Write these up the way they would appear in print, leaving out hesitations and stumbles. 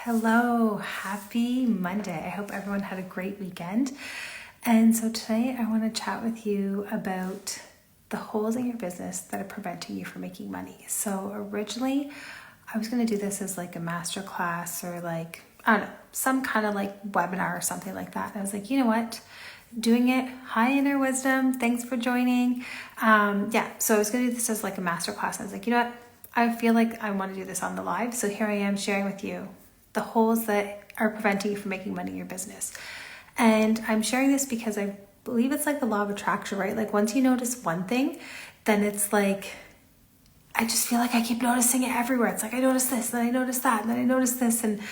Hello, happy Monday. I hope everyone had a great weekend. And so today I want to chat with you about the holes in your business that are preventing you from making money. So originally I was going to do this as like a master class or like, I don't know, some kind of like webinar or something like that. And I was like, you know what? Doing it, hi inner wisdom, thanks for joining. So I was going to do this as like a master class. I was like, you know what? I feel like I want to do this on the live. So here I am sharing with you the holes that are preventing you from making money in your business. And I'm sharing this because I believe it's like the law of attraction, right? Like once you notice one thing, then it's like, I just feel like I keep noticing it everywhere. It's like, I notice this, then I notice that, and then I notice this. And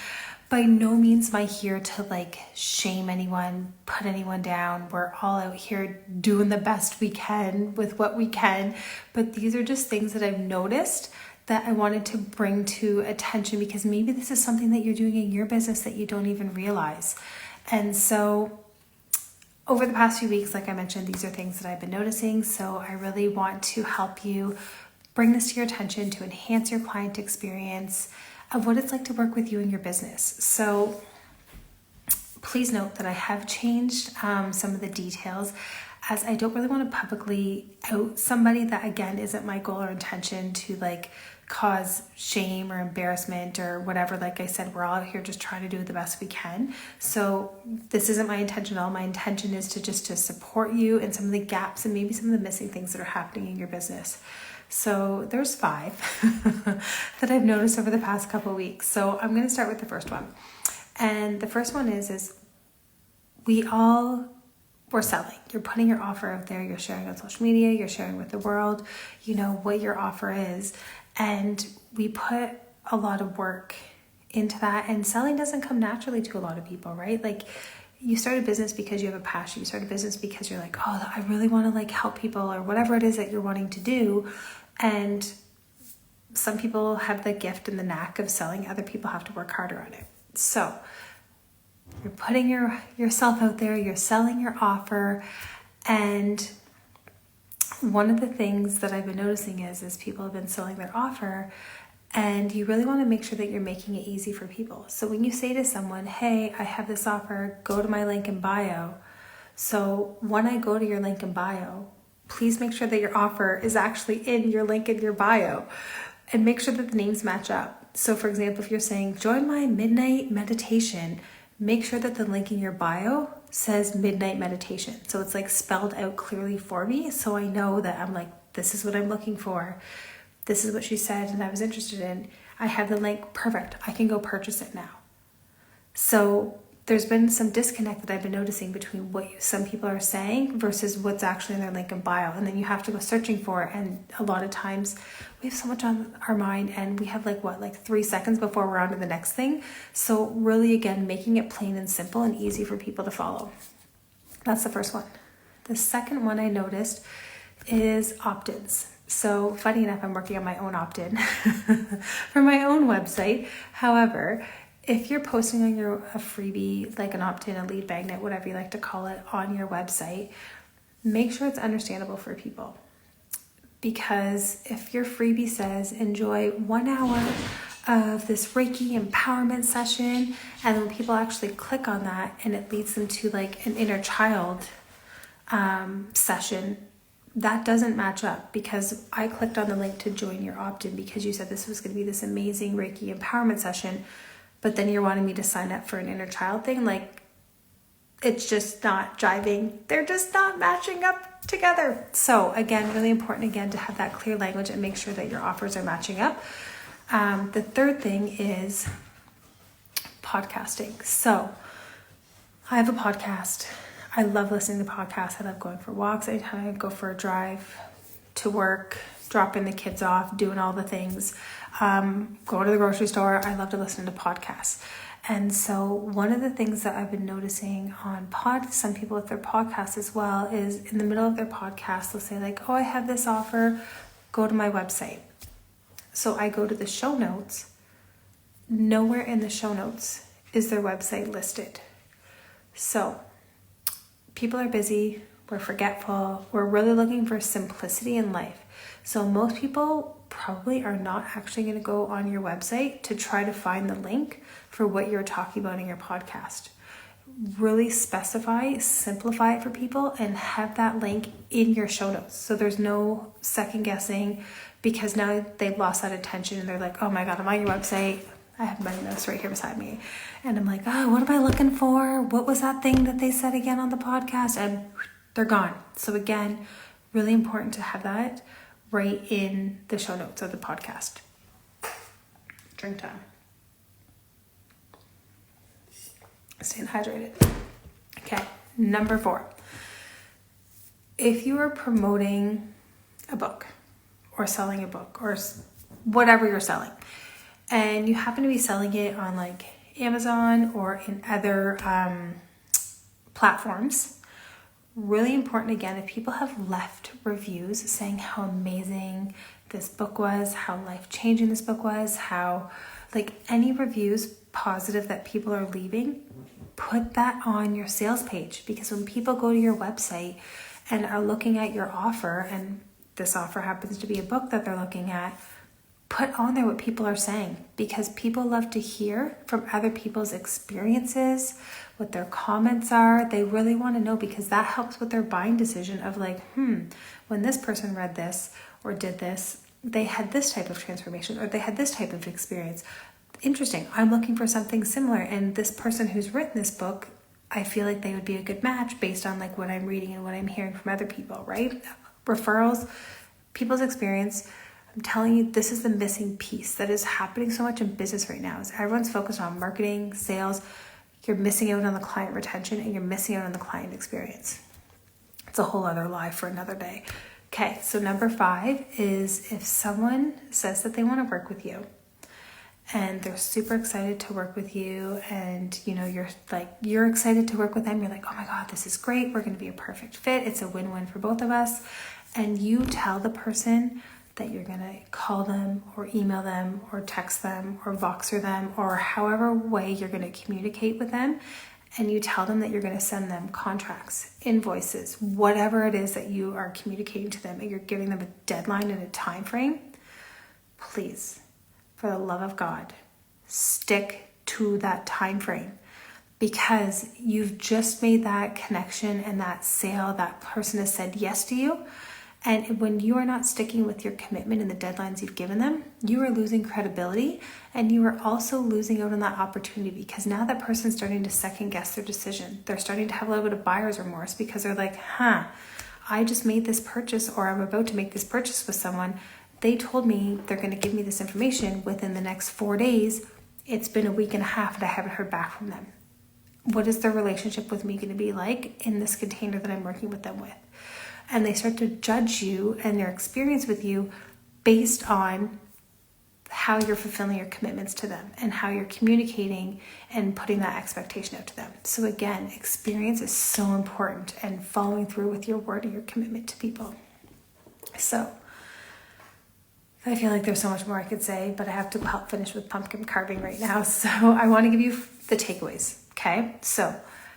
by no means am I here to like shame anyone, put anyone down. We're all out here doing the best we can with what we can. But these are just things that I've noticed that I wanted to bring to attention because maybe this is something that you're doing in your business that you don't even realize. And so over the past few weeks, like I mentioned, these are things that I've been noticing. So I really want to help you bring this to your attention to enhance your client experience of what it's like to work with you in your business. So please note that I have changed some of the details as I don't really want to publicly out somebody. That again isn't my goal or intention to like cause shame or embarrassment or whatever. Like I said, we're all out here just trying to do the best we can. So this isn't my intention at all. My intention is to support you in some of the gaps and maybe some of the missing things that are happening in your business. So there's 5 that I've noticed over the past couple of weeks. So I'm going to start with the first one. And the first one is we're selling. You're putting your offer out there. You're sharing on social media. You're sharing with the world, you know, what your offer is. And we put a lot of work into that. And selling doesn't come naturally to a lot of people, right? Like you start a business because you have a passion. You start a business because you're like, oh, I really want to like help people or whatever it is that you're wanting to do. And some people have the gift and the knack of selling. Other people have to work harder on it. So you're putting yourself out there, you're selling your offer. And one of the things that I've been noticing is people have been selling their offer, and you really want to make sure that you're making it easy for people. So when you say to someone, hey, I have this offer, go to my link in bio. So when I go to your link in bio, please make sure that your offer is actually in your link in your bio and make sure that the names match up. So for example, if you're saying, join my midnight meditation, make sure that the link in your bio says midnight meditation. So it's like spelled out clearly for me. So I know that I'm like, this is what I'm looking for. This is what she said and I was interested in. I have the link. Perfect. I can go purchase it now. So there's been some disconnect that I've been noticing between what some people are saying versus what's actually in their link in bio. And then you have to go searching for it. And a lot of times we have so much on our mind and we have like 3 seconds before we're on to the next thing. So really, again, making it plain and simple and easy for people to follow. That's the first one. The second one I noticed is opt-ins. So funny enough, I'm working on my own opt-in for my own website. However, if you're posting on a freebie, like an opt-in, a lead magnet, whatever you like to call it, on your website, make sure it's understandable for people. Because if your freebie says, enjoy 1 hour of this Reiki empowerment session, and when people actually click on that and it leads them to like an inner child session, that doesn't match up because I clicked on the link to join your opt-in because you said this was going to be this amazing Reiki empowerment session, but then you're wanting me to sign up for an inner child thing. Like, it's just not jiving. They're just not matching up together. So again, really important again to have that clear language and make sure that your offers are matching up. The third thing is podcasting. So I have a podcast. I love listening to podcasts. I love going for walks. Anytime I go for a drive to work, dropping the kids off, doing all the things, going to the grocery store. I love to listen to podcasts. And so one of the things that I've been noticing on some people with their podcasts as well is in the middle of their podcast, they'll say like, oh, I have this offer, go to my website. So I go to the show notes. Nowhere in the show notes is their website listed. So people are busy, we're forgetful, we're really looking for simplicity in life. So most people probably are not actually going to go on your website to try to find the link for what you're talking about in your podcast. Really specify, simplify it for people, and have that link in your show notes. So there's no second guessing, because now they've lost that attention and they're like, oh my God, I'm on your website. I have my notes right here beside me. And I'm like, oh, what am I looking for? What was that thing that they said again on the podcast? And they're gone. So again, really important to have that right in the show notes of the podcast. Drink time. Staying hydrated. Okay, number 4. If you are promoting a book or selling a book or whatever you're selling, and you happen to be selling it on like Amazon or in other platforms, really important again, if people have left reviews saying how amazing this book was, how life-changing this book was, how like any reviews positive that people are leaving, put that on your sales page, because when people go to your website and are looking at your offer, and this offer happens to be a book that they're looking at, put on there what people are saying, because people love to hear from other people's experiences, what their comments are. They really want to know, because that helps with their buying decision of like, when this person read this or did this, they had this type of transformation, or they had this type of experience. Interesting. I'm looking for something similar, and this person who's written this book, I feel like they would be a good match based on like what I'm reading and what I'm hearing from other people, right? Referrals, people's experience. I'm telling you, this is the missing piece that is happening so much in business right now. Is everyone's focused on marketing, sales. You're missing out on the client retention, and you're missing out on the client experience. It's a whole other live for another day. Okay, so number 5 is if someone says that they want to work with you and they're super excited to work with you, and you're excited to work with them, you're like, oh my God, this is great, we're going to be a perfect fit, it's a win-win for both of us, and you tell the person that you're going to call them or email them or text them or Voxer them or however way you're going to communicate with them, and you tell them that you're going to send them contracts, invoices, whatever it is that you are communicating to them, and you're giving them a deadline and a time frame, please, for the love of God, stick to that time frame, because you've just made that connection and that sale. That person has said yes to you. And when you are not sticking with your commitment and the deadlines you've given them, you are losing credibility, and you are also losing out on that opportunity, because now that person's starting to second guess their decision. They're starting to have a little bit of buyer's remorse, because they're like, I just made this purchase, or I'm about to make this purchase with someone. They told me they're going to give me this information within the next 4 days. It's been a week and a half and I haven't heard back from them. What is their relationship with me going to be like in this container that I'm working with them with? And they start to judge you and their experience with you based on how you're fulfilling your commitments to them and how you're communicating and putting that expectation out to them. So again, experience is so important, and following through with your word and your commitment to people. So I feel like there's so much more I could say, but I have to help finish with pumpkin carving right now. So I want to give you the takeaways. Okay. So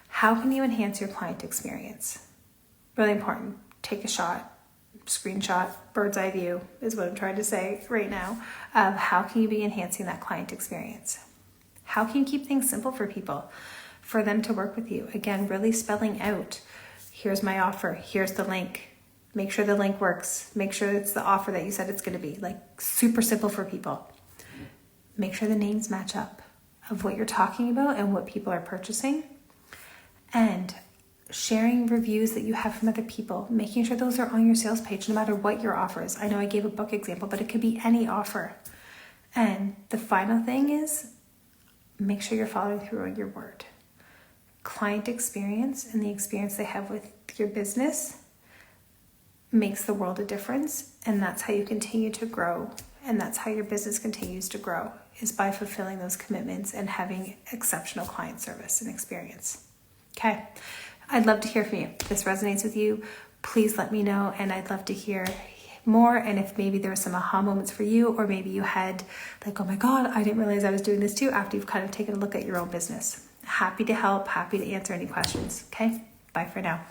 how can you enhance your client experience? Really important. Take a shot, screenshot, bird's eye view is what I'm trying to say right now, of how can you be enhancing that client experience? How can you keep things simple for people, for them to work with you? Again, really spelling out, here's my offer, here's the link. Make sure the link works. Make sure it's the offer that you said it's going to be. Like, super simple for people. Make sure the names match up of what you're talking about and what people are purchasing. And sharing reviews that you have from other people, making sure those are on your sales page, no matter what your offer is. I know I gave a book example, but it could be any offer. And the final thing is, make sure you're following through on your word. Client experience and the experience they have with your business makes the world a difference, and that's how you continue to grow, and that's how your business continues to grow, is by fulfilling those commitments and having exceptional client service and experience. Okay, I'd love to hear from you. If this resonates with you, please let me know, and I'd love to hear more. And if maybe there were some aha moments for you, or maybe you had like, oh my God, I didn't realize I was doing this too, after you've kind of taken a look at your own business. Happy to help, happy to answer any questions. Okay, bye for now.